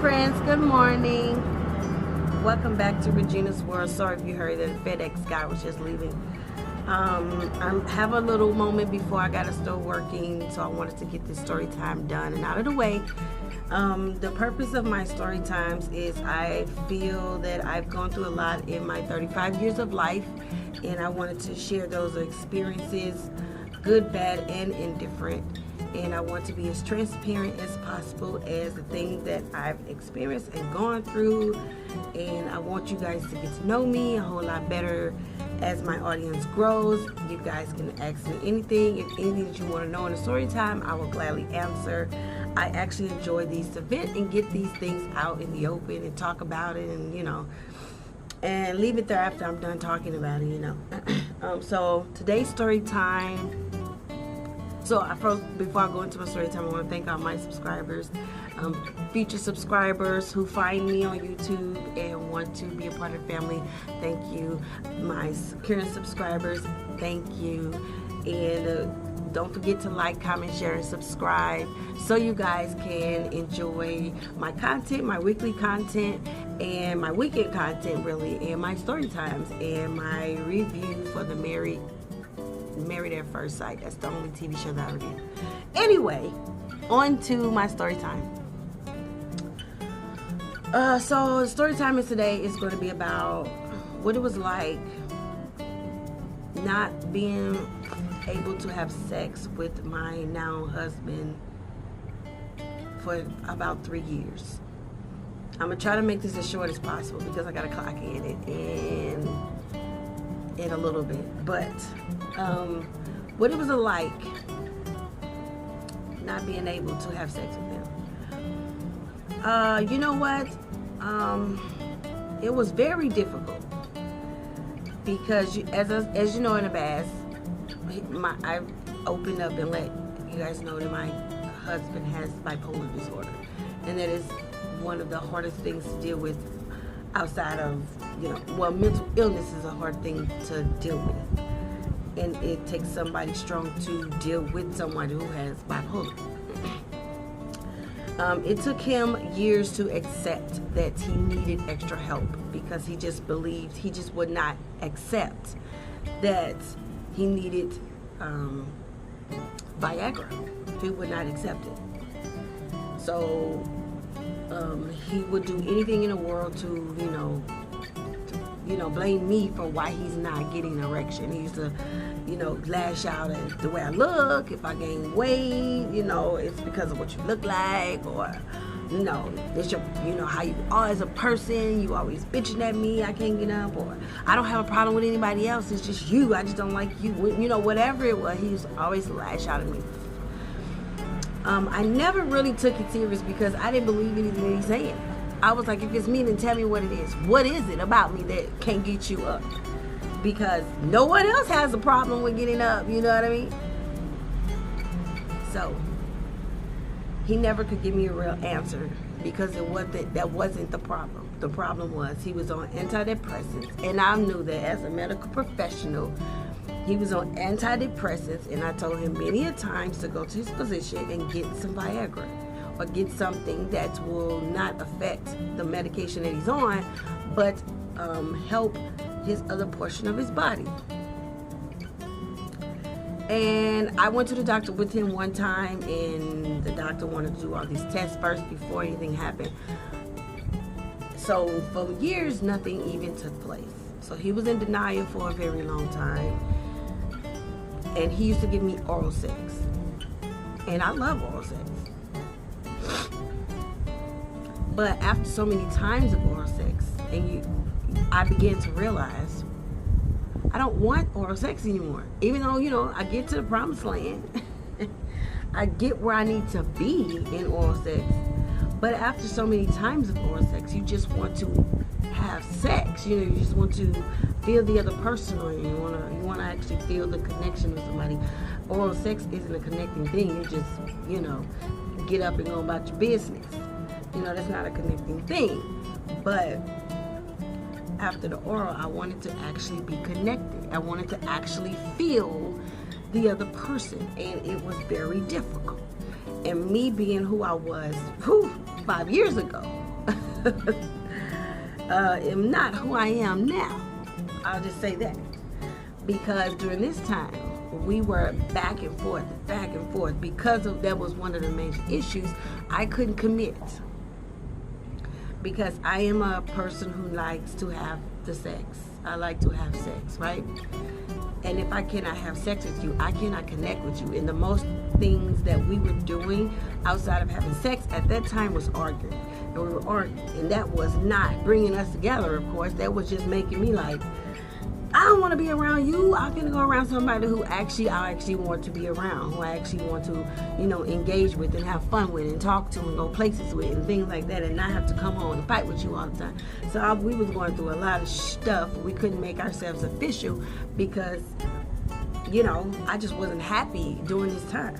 friends, good morning. Welcome back to Regina's World. Sorry if you heard that the FedEx guy was just leaving. I have a little moment before I gotta start working, so I wanted to get this story time done and out of the way. The purpose of my story times is I feel that I've gone through a lot in my 35 years of life, and I wanted to share those experiences, good, bad, and indifferent. And I want to be as transparent as possible as the things that I've experienced and gone through. And I want you guys to get to know me a whole lot better as my audience grows. You guys can ask me anything. If anything that you want to know in a story time, I will gladly answer. I actually enjoy these to vent and get these things out in the open and talk about it, and and leave it there after I'm done talking about it, So today's story time. So before I go into my story time, I want to thank all my subscribers, future subscribers who find me on YouTube and want to be a part of the family. Thank you. My current subscribers, thank you. And don't forget to like, comment, share, and subscribe so you guys can enjoy my content, my weekly content, and my weekend content, really, and my story times, and my review for the Married at First Sight. That's the only TV show that I review. Anyway, on to my story time. So the story time is today is going to be about what it was like not being able to have sex with my now husband for about 3 years. I'm gonna try to make this as short as possible because I gotta clock in a little bit, but what it was like not being able to have sex with him. You know what? It was very difficult because as you know in the past, I opened up and let you guys know that my husband has bipolar disorder, and that is one of the hardest things to deal with outside of, mental illness is a hard thing to deal with. And it takes somebody strong to deal with someone who has bipolar. It took him years to accept that he needed extra help because he just would not accept that he needed Viagra. He would not accept it. So he would do anything in the world to, blame me for why he's not getting an erection. He used to, lash out at the way I look. If I gain weight, it's because of what you look like, or, it's your, how you are as a person. You always bitching at me. I can't get up, or I don't have a problem with anybody else. It's just you. I just don't like you. Whatever it was, he used to always lash out at me. I never really took it serious because I didn't believe anything that he's saying. I was like, if it's me, then tell me what it is. What is it about me that can't get you up? Because no one else has a problem with getting up, you know what I mean? So, he never could give me a real answer because that wasn't the problem. The problem was he was on antidepressants, and I knew that as a medical professional, he was on antidepressants, and I told him many a times to go to his physician and get some Viagra or get something that will not affect the medication that he's on, but help his other portion of his body. And I went to the doctor with him one time, and the doctor wanted to do all these tests first before anything happened. So for years, nothing even took place. So he was in denial for a very long time. And he used to give me oral sex. And I love oral sex. But after so many times of oral sex, I began to realize I don't want oral sex anymore. Even though, I get to the promised land. I get where I need to be in oral sex. But after so many times of oral sex, you just want to have sex. You just want to feel the other person, or you want to actually feel the connection with somebody. Oral sex isn't a connecting thing. You just, get up and go about your business. That's not a connecting thing. But after the oral, I wanted to actually be connected. I wanted to actually feel the other person, and it was very difficult. And me being who I was 5 years ago, am not who I am now. I'll just say that. Because during this time, we were back and forth, because of that was one of the major issues. I couldn't commit because I am a person who likes to have the sex. I like to have sex, right? And if I cannot have sex with you, I cannot connect with you. And the most things that we were doing outside of having sex at that time was arguing. And we were arguing, and that was not bringing us together, of course. That was just making me like, I don't want to be around you. I'm going to go around somebody who I actually want to be around, who I actually want to, engage with and have fun with and talk to and go places with and things like that, and not have to come home and fight with you all the time. So we was going through a lot of stuff. We couldn't make ourselves official because, I just wasn't happy during this time.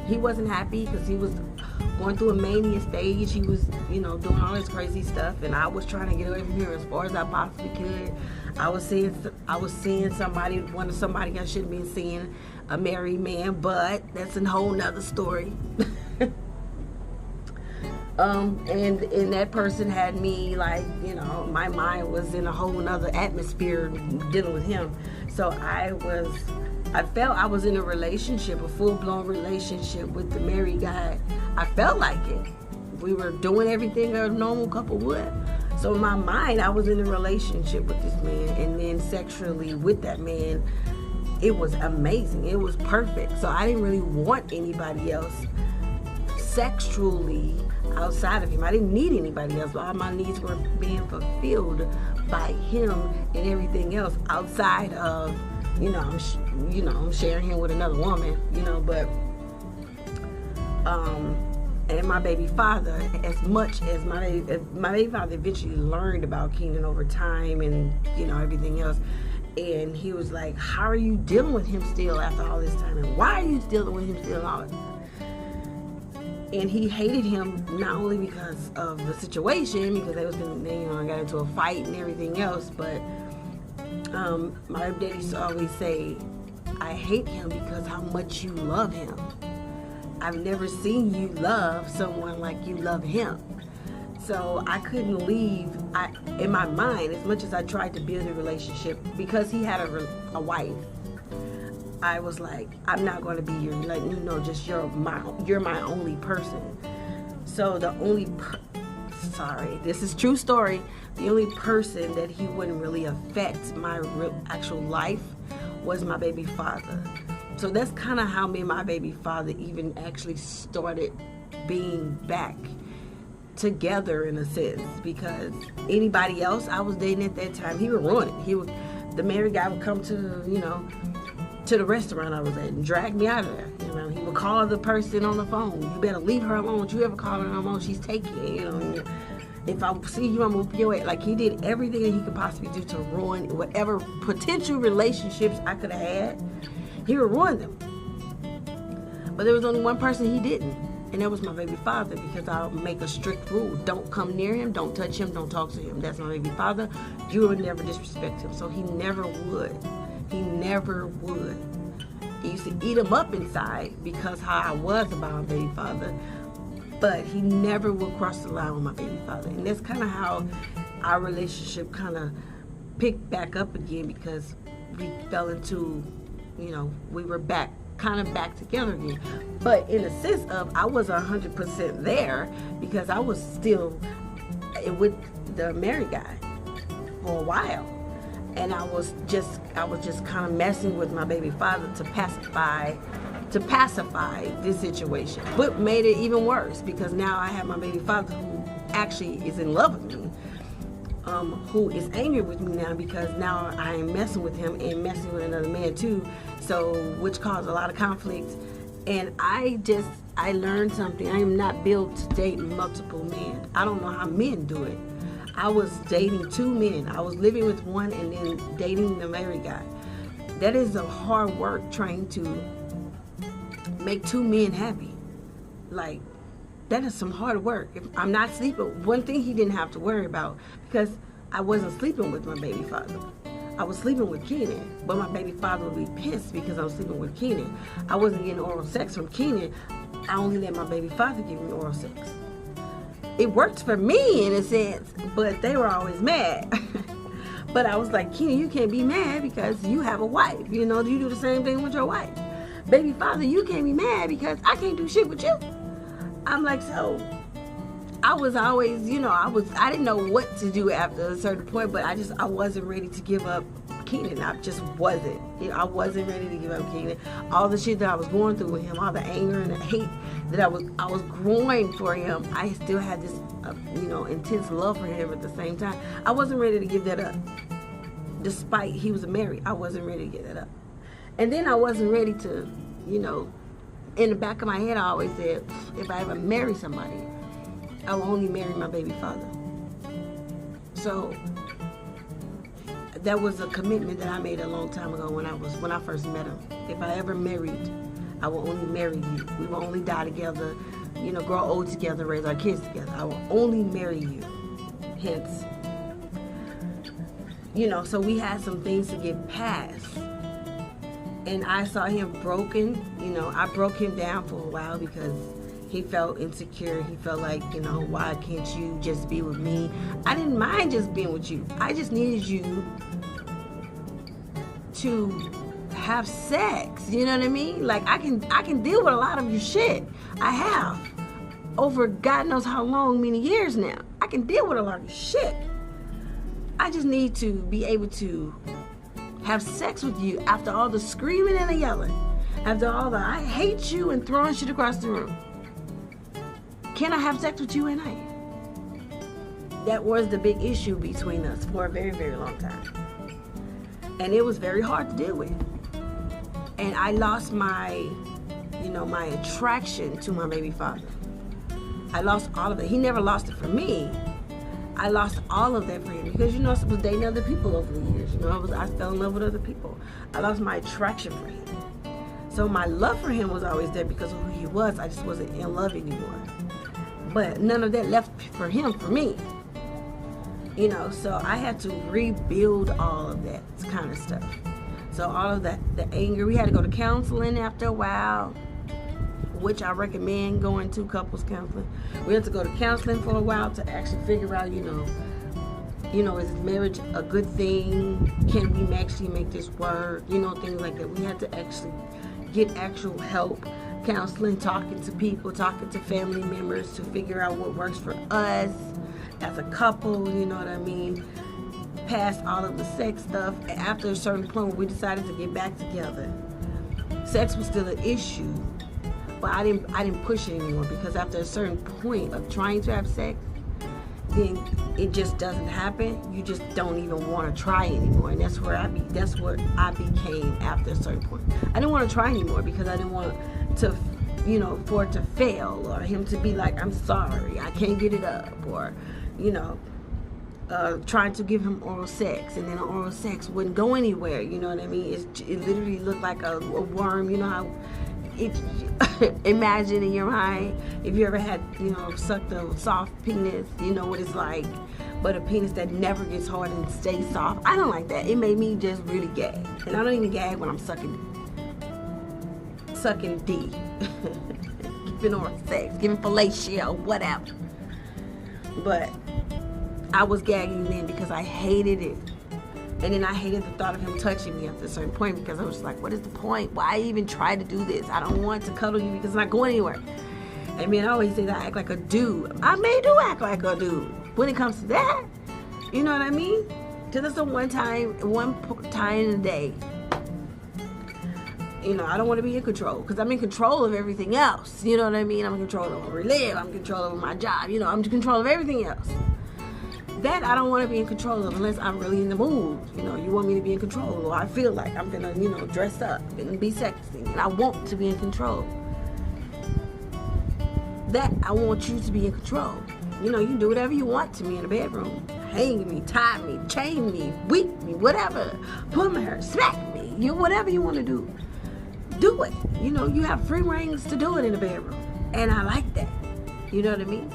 He wasn't happy because he was going through a mania stage. He was, doing all this crazy stuff, and I was trying to get away from here as far as I possibly could. I was seeing somebody I shouldn't be seeing, a married man, but that's a whole nother story. And that person had me like, my mind was in a whole nother atmosphere dealing with him. So I felt I was in a relationship, a full-blown relationship with the married guy. I felt like it. We were doing everything a normal couple would. So in my mind, I was in a relationship with this man, and then sexually with that man, it was amazing. It was perfect. So I didn't really want anybody else sexually outside of him. I didn't need anybody else. All my needs were being fulfilled by him, and everything else outside of, I'm sharing him with another woman, but and my baby father, as much as my baby father eventually learned about Keenan over time and, everything else. And he was like, how are you dealing with him still after all this time? And why are you dealing with him still all this time? And he hated him not only because of the situation, because they I got into a fight and everything else, but my daddy used to always say, I hate him because how much you love him. I've never seen you love someone like you love him. So I couldn't leave. In my mind, as much as I tried to build a relationship, because he had a wife, I was like, I'm not going to be your, just you're my only person. So the only, this is true story. The only person that he wouldn't really affect my actual life was my baby father. So that's kind of how me and my baby father even actually started being back together in a sense, because anybody else I was dating at that time, he would ruin it. The married guy would come to the restaurant I was at and drag me out of there. He would call the person on the phone. You better leave her alone. Don't you ever call her on the phone? She's taking it. If I see you, I'm gonna whoop your ass. Like, he did everything that he could possibly do to ruin whatever potential relationships I could have had. He would ruin them. But there was only one person he didn't, and that was my baby father, because I'll make a strict rule. Don't come near him, don't touch him, don't talk to him. That's my baby father. You would never disrespect him. So he never would. He never would. He used to eat him up inside because how I was about my baby father, but he never would cross the line with my baby father. And that's kind of how our relationship kind of picked back up again, because we fell into, we were back together again. But in the sense of, I was 100% there, because I was still with the married guy for a while, and I was just kind of messing with my baby father to pacify this situation. But made it even worse, because now I have my baby father who actually is in love with me, who is angry with me now, because now I am messing with him and messing with another man too, so which caused a lot of conflict. And I learned something. I am not built to date multiple men. I don't know how men do it. I was dating two men. I was living with one and then dating the married guy. That is a hard work, trying to make two men happy. Like, that is some hard work. If I'm not sleeping, one thing he didn't have to worry about, because I wasn't sleeping with my baby father. I was sleeping with Keenan, but my baby father would be pissed because I was sleeping with Keenan. I wasn't getting oral sex from Keenan. I only let my baby father give me oral sex. it worked for me in a sense, but they were always mad. But I was like, Keena, you can't be mad because you have a wife. You know, you do the same thing with your wife. Baby father, you can't be mad because I can't do shit with you. I'm like, so I was always, you know, I didn't know what to do after a certain point, but I wasn't ready to give up Keenan. I just wasn't. You know, I wasn't ready to give up Keenan. All the shit that I was going through with him, all the anger and the hate that I was growing for him, I still had this, you know, intense love for him at the same time. I wasn't ready to give that up. Despite he was married, I wasn't ready to give that up. And then I wasn't ready to, you know, in the back of my head, I always said, if I ever marry somebody, I will only marry my baby father. So that was a commitment that I made a long time ago when I first met him. If I ever married, I will only marry you. We will only die together, you know, grow old together, raise our kids together. I will only marry you. Hence, you know, so we had some things to get past. And I saw him broken. You know, I broke him down for a while because he felt insecure. He felt like, you know, why can't you just be with me? I didn't mind just being with you. I just needed you to have sex. You know what I mean? Like, I can deal with a lot of your shit. I have. Over God knows how long, many years now. I can deal with a lot of your shit. I just need to be able to have sex with you after all the screaming and the yelling. After all the I hate you and throwing shit across the room. Can I have sex with you at night? That was the big issue between us for a very, very long time. And it was very hard to deal with. And I lost my, you know, my attraction to my baby father. I lost all of it. He never lost it for me. I lost all of that for him because, you know, I was dating other people over the years. You know, I fell in love with other people. I lost my attraction for him. So my love for him was always there because of who he was. I just wasn't in love anymore. But none of that left for him, for me. You know, so I had to rebuild all of that kind of stuff. So all of that, the anger, we had to go to counseling after a while, which I recommend going to couples counseling. We had to go to counseling for a while to actually figure out, you know, is marriage a good thing? Can we actually make this work? You know, things like that. We had to actually get actual help, counseling, talking to people, talking to family members to figure out what works for us as a couple, you know what I mean? Past all of the sex stuff. After a certain point, we decided to get back together. Sex was still an issue. But I didn't push it anymore because after a certain point of trying to have sex, then it just doesn't happen. You just don't even want to try anymore, and that's what I became after a certain point. I didn't want to try anymore because I didn't want to, you know, for it to fail or him to be like, I'm sorry, I can't get it up, or, you know, trying to give him oral sex, and then the oral sex wouldn't go anywhere. You know what I mean? It literally looked like a worm. You know how. Imagine in your mind if you ever had, you know, sucked a soft penis, you know what it's like, but a penis that never gets hard and stays soft. I don't like that. It made me just really gag, and I don't even gag when I'm sucking D, giving oral sex, giving fellatio, whatever. But I was gagging then because I hated it. And then I hated the thought of him touching me after a certain point because I was like, what is the point? Why even try to do this? I don't want to cuddle you because it's not going anywhere. And man, I always say that I act like a dude. I may do act like a dude when it comes to that. You know what I mean? Because it's the one time in the day. You know, I don't want to be in control because I'm in control of everything else. You know what I mean? I'm in control of where I live. I'm in control of my job. You know, I'm in control of everything else. That I don't want to be in control of unless I'm really in the mood. You know, you want me to be in control, or I feel like I'm gonna, you know, dress up and be sexy, and I want to be in control. That I want you to be in control. You know, you can do whatever you want to me in the bedroom. Hang me, tie me, chain me, whip me, whatever. Pull my hair, smack me. You whatever you want to do, do it. You know, you have free reins to do it in the bedroom, and I like that. You know what I mean?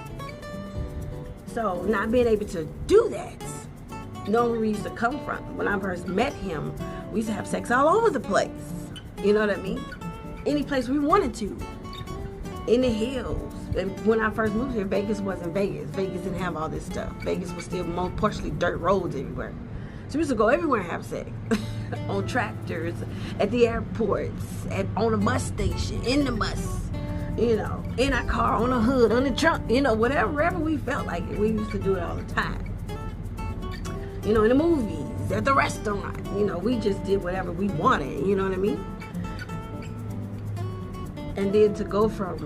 So not being able to do that, knowing where we used to come from. When I first met him, we used to have sex all over the place. You know what I mean? Any place we wanted to. In the hills, And when I first moved here, Vegas wasn't Vegas. Vegas didn't have all this stuff. Vegas was still partially dirt roads everywhere. So we used to go everywhere and have sex. On tractors, at the airports, on a bus station, in the bus, you know, in our car, on the hood, on the trunk, you know, wherever we felt like it. We used to do it all the time. You know, in the movies, at the restaurant, you know, we just did whatever we wanted, you know what I mean? And then to go from,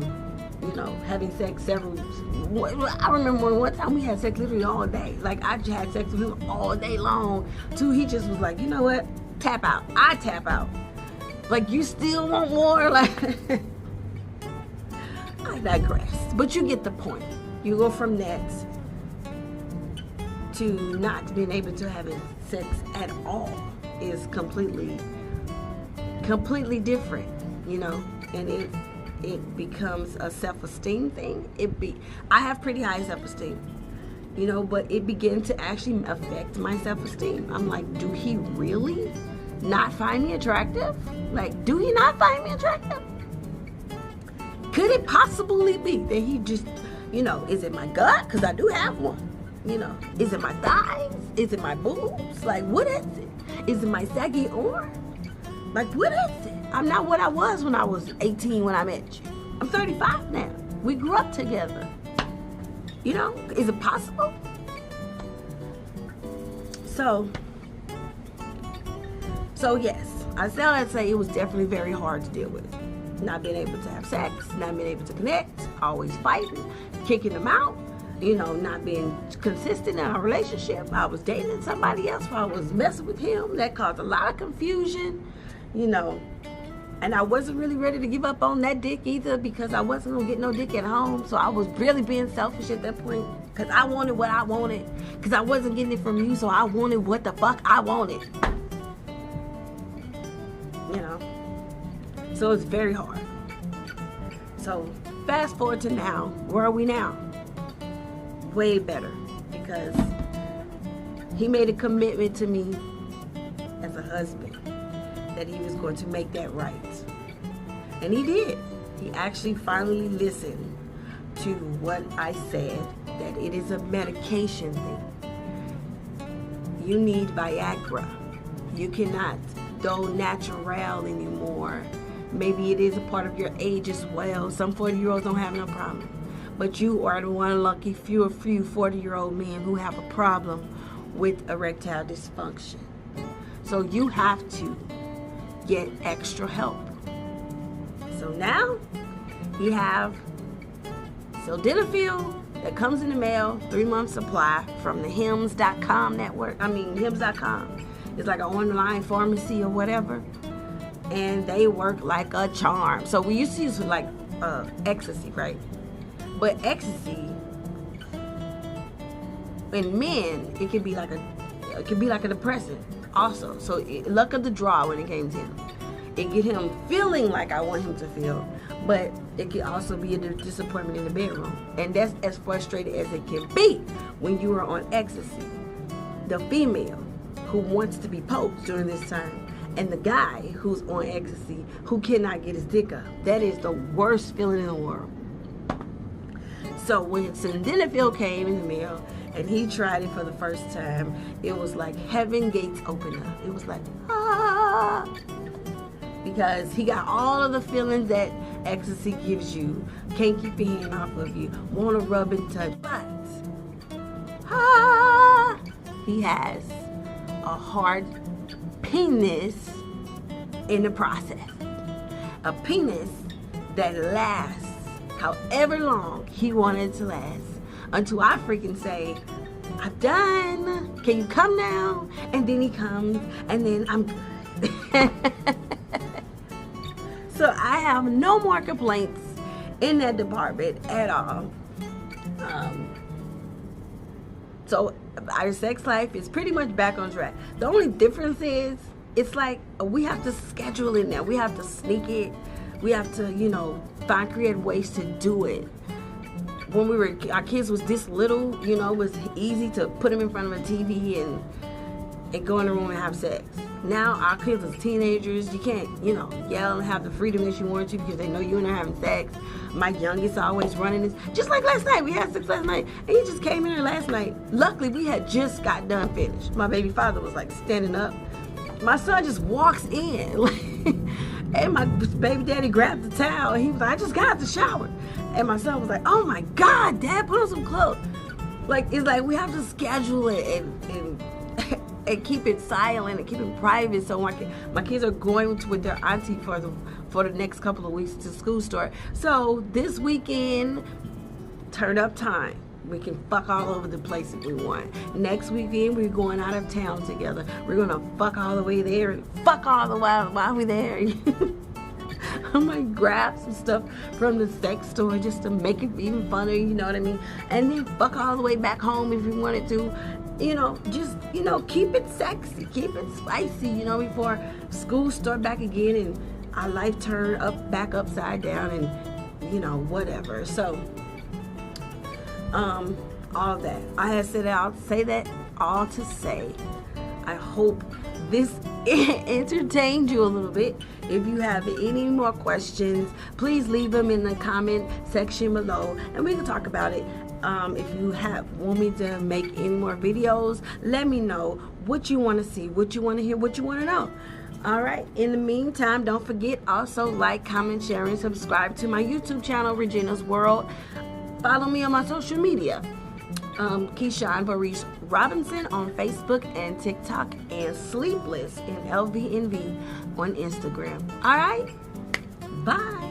you know, having sex I remember one time we had sex literally all day. Like, I just had sex with him all day long, too. He just was like, you know what? Tap out. I tap out. Like, you still want more? Like, I digress. But you get the point. You go from that to not being able to have sex at all is completely different, you know? And it becomes a self-esteem thing. I have pretty high self-esteem, you know, but it began to actually affect my self-esteem. I'm like, do he really not find me attractive? Like, do he not find me attractive? Could it possibly be that he just, you know, is it my gut? Because I do have one. You know, is it my thighs? Is it my boobs? Like, what is it? Is it my saggy arm? Like, what is it? I'm not what I was when I was 18 when I met you. I'm 35 now. We grew up together. You know, is it possible? So yes, I say all that to say it was definitely very hard to deal with. Not being able to have sex, not being able to connect, always fighting, kicking them out. You know, not being consistent in our relationship. I was dating somebody else while I was messing with him. That caused a lot of confusion, you know. And I wasn't really ready to give up on that dick either, because I wasn't going to get no dick at home. So I was really being selfish at that point, because I wanted what I wanted. Because I wasn't getting it from you, so I wanted what the fuck I wanted. You know. So it's very hard. So fast forward to now. Where are we now? Way better, because he made a commitment to me as a husband that he was going to make that right, and he did. He actually finally listened to what I said, that it is a medication thing. You need Viagra. You cannot go natural anymore. Maybe it is a part of your age as well. Some 40-year-olds don't have no problem. But you are the one lucky few 40-year-old men who have a problem with erectile dysfunction. So you have to get extra help. So now you have sildenafil that comes in the mail, 3-month supply from the hims.com network. hims.com. It's like an online pharmacy or whatever. And they work like a charm. So we used to use like ecstasy, right? But ecstasy in men, it can be like a depressant also. So luck of the draw when it came to him. It get him feeling like I want him to feel, but it can also be a disappointment in the bedroom. And that's as frustrated as it can be when you are on ecstasy. The female who wants to be poked during this time, and the guy who's on ecstasy who cannot get his dick up. That is the worst feeling in the world. So when sildenafil came in the mail and he tried it for the first time, it was like heaven gates opened up. It was like, ah, because he got all of the feelings that ecstasy gives you. Can't keep your hand off of you, want to rub and touch, but he has a hard penis in the process. A penis that lasts however long he wanted to last, until I freaking say, I'm done, can you come now? And then he comes, and then I'm so I have no more complaints in that department at all. So our sex life is pretty much back on track. The only difference is, it's like we have to schedule it now. We have to sneak it. We have to, find creative ways to do it. When our kids was this little, it was easy to put them in front of a TV and go in the room and have sex. Now our kids are teenagers. You can't, yell and have the freedom that you want to because they know you and they're having sex. My youngest always running this. Just like last night. We had sex last night. And he just came in here last night. Luckily, we had just got done finished. My baby father was like standing up. My son just walks in. And my baby daddy grabbed the towel. And he was like, I just got out the shower. And my son was like, oh my God, Dad, put on some clothes. Like, it's like we have to schedule it and keep it silent and keep it private. So my kids are going with their auntie for the next couple of weeks to school start. So this weekend, turn up time. We can fuck all over the place if we want. Next weekend, we're going out of town together. We're gonna fuck all the way there and fuck all the while we're there. I might grab some stuff from the sex store just to make it even funner, you know what I mean? And then fuck all the way back home if we wanted to. Just keep it sexy, keep it spicy, before school start back again and our life turn back upside down and, whatever. So, all that. I had said I'll say that all to say, I hope this entertained you a little bit. If you have any more questions, please leave them in the comment section below and we can talk about it. If you want me to make any more videos, let me know what you want to see, what you want to hear, what you want to know. All right. In the meantime, don't forget also like, comment, share, and subscribe to my YouTube channel, Regina's World. Follow me on my social media, Keyshawn Maurice Robinson on Facebook and TikTok, and Sleepless in LVNV on Instagram. All right. Bye.